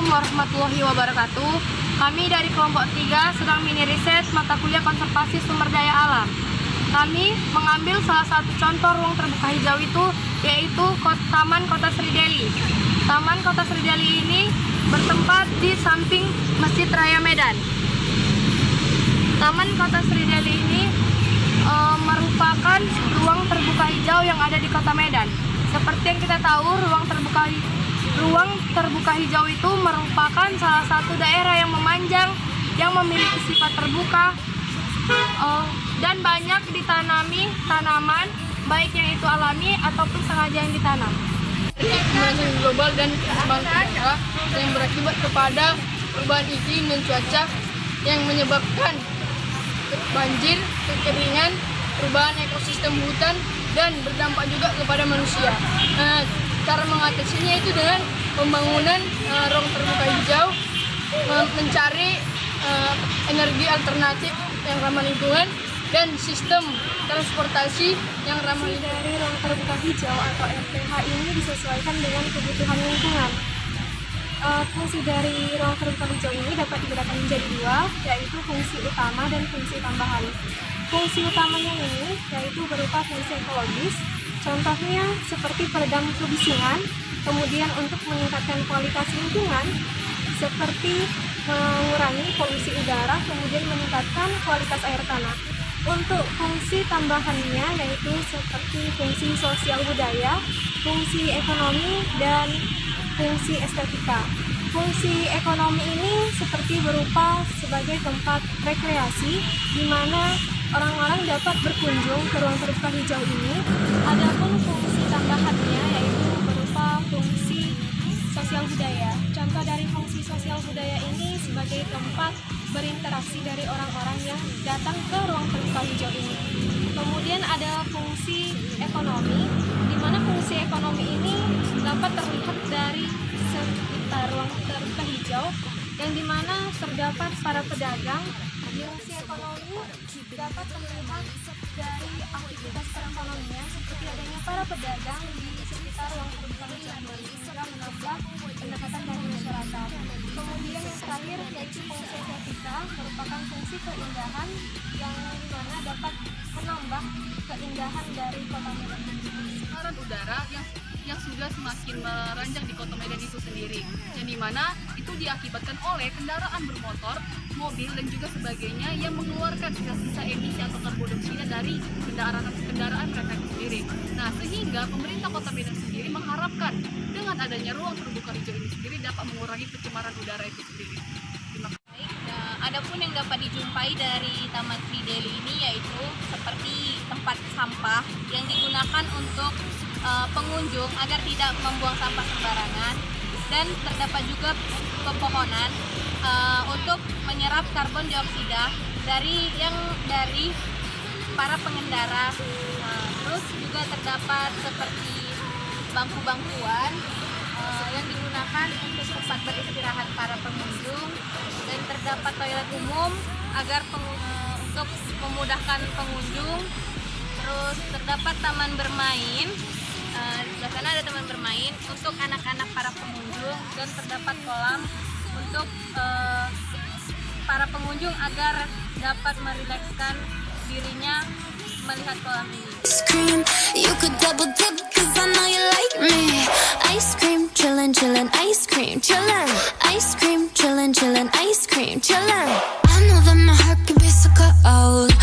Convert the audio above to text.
Assalamualaikum warahmatullahi wabarakatuh. Kami dari kelompok 3 sedang mini riset mata kuliah konservasi sumber daya alam. Kami mengambil salah satu contoh ruang terbuka hijau itu, yaitu Taman Kota Sri Deli. Taman Kota Sri Deli ini bertempat di samping Masjid Raya Medan. Taman Kota Sri Deli ini merupakan ruang terbuka hijau yang ada di Kota Medan. Seperti yang kita tahu, ruang terbuka hijau itu merupakan salah satu daerah yang memanjang, yang memiliki sifat terbuka, dan banyak ditanami tanaman, baik yang itu alami ataupun sengaja yang ditanam. Pemanasan global dan perubahan cuaca yang berakibat kepada perubahan iklim dan cuaca yang menyebabkan banjir, kekeringan, perubahan ekosistem hutan, dan berdampak juga kepada manusia. Cara mengatasinya itu dengan pembangunan ruang terbuka hijau, mencari energi alternatif yang ramah lingkungan, dan sistem transportasi yang ramah lingkungan. Dari ruang terbuka hijau atau RTH ini disesuaikan dengan kebutuhan lingkungan. Fungsi dari ruang terbuka hijau ini dapat dibedakan menjadi dua, yaitu fungsi utama dan fungsi tambahan. Fungsi utamanya ini yaitu berupa fungsi ekologis, contohnya seperti peredam kebisingan, kemudian untuk meningkatkan kualitas lingkungan, seperti mengurangi polusi udara, kemudian meningkatkan kualitas air tanah. Untuk fungsi tambahannya yaitu seperti fungsi sosial budaya, fungsi ekonomi, dan fungsi estetika. Fungsi ekonomi ini seperti berupa sebagai tempat rekreasi di mana orang-orang dapat berkunjung ke ruang terbuka hijau ini. Adapun fungsi tambahannya yaitu berupa fungsi sosial budaya. Contoh dari fungsi sosial budaya ini sebagai tempat berinteraksi dari orang-orang yang datang ke ruang terbuka hijau ini. Kemudian ada fungsi ekonomi, di mana fungsi ekonomi ini dapat terlihat dari sekitar ruang terbuka hijau, yang dimana terdapat para pedagang. Fungsi ekonomi dapat terlihat dari aktivitas perekonomian seperti adanya para pedagang di sekitar ruang terbuka hijau sehingga menambah pendapatan dari masyarakat. Kemudian yang terakhir yaitu fungsi estetika, merupakan fungsi keindahan yang dimana dapat menambah keindahan dari kota Medan. Pencemaran udara yang sudah semakin meranjang di kota Medan itu sendiri, yang dimana itu diakibatkan oleh kendaraan bermotor, mobil, dan juga sebagainya yang mengeluarkan sisa-sisa emisi atau karbon dioksida dari kendaraan mereka itu sendiri. Nah, sehingga pemerintah kota Medan sendiri mengharapkan dengan adanya ruang terbuka hijau ini sendiri dapat mengurangi pencemaran udara itu sendiri. Adapun yang dapat dijumpai dari Taman Sri Deli ini yaitu seperti tempat sampah yang digunakan untuk pengunjung agar tidak membuang sampah sembarangan, dan terdapat juga pepohonan untuk menyerap karbon dioksida dari para pengendara. Terus juga terdapat seperti bangku-bangkuan yang digunakan untuk tempat beristirahat para pengunjung, dan terdapat toilet umum agar untuk memudahkan pengunjung. Terus terdapat taman bermain, di sana ada taman bermain untuk anak-anak para pengunjung, dan terdapat kolam untuk para pengunjung agar dapat merilekskan dirinya melihat kolam ini. You could double dip 'cause I know you like me. Ice cream, chillin', chillin', ice cream, chillin'. Ice cream, chillin', chillin', ice cream, chillin'. I know that my heart can be so cold.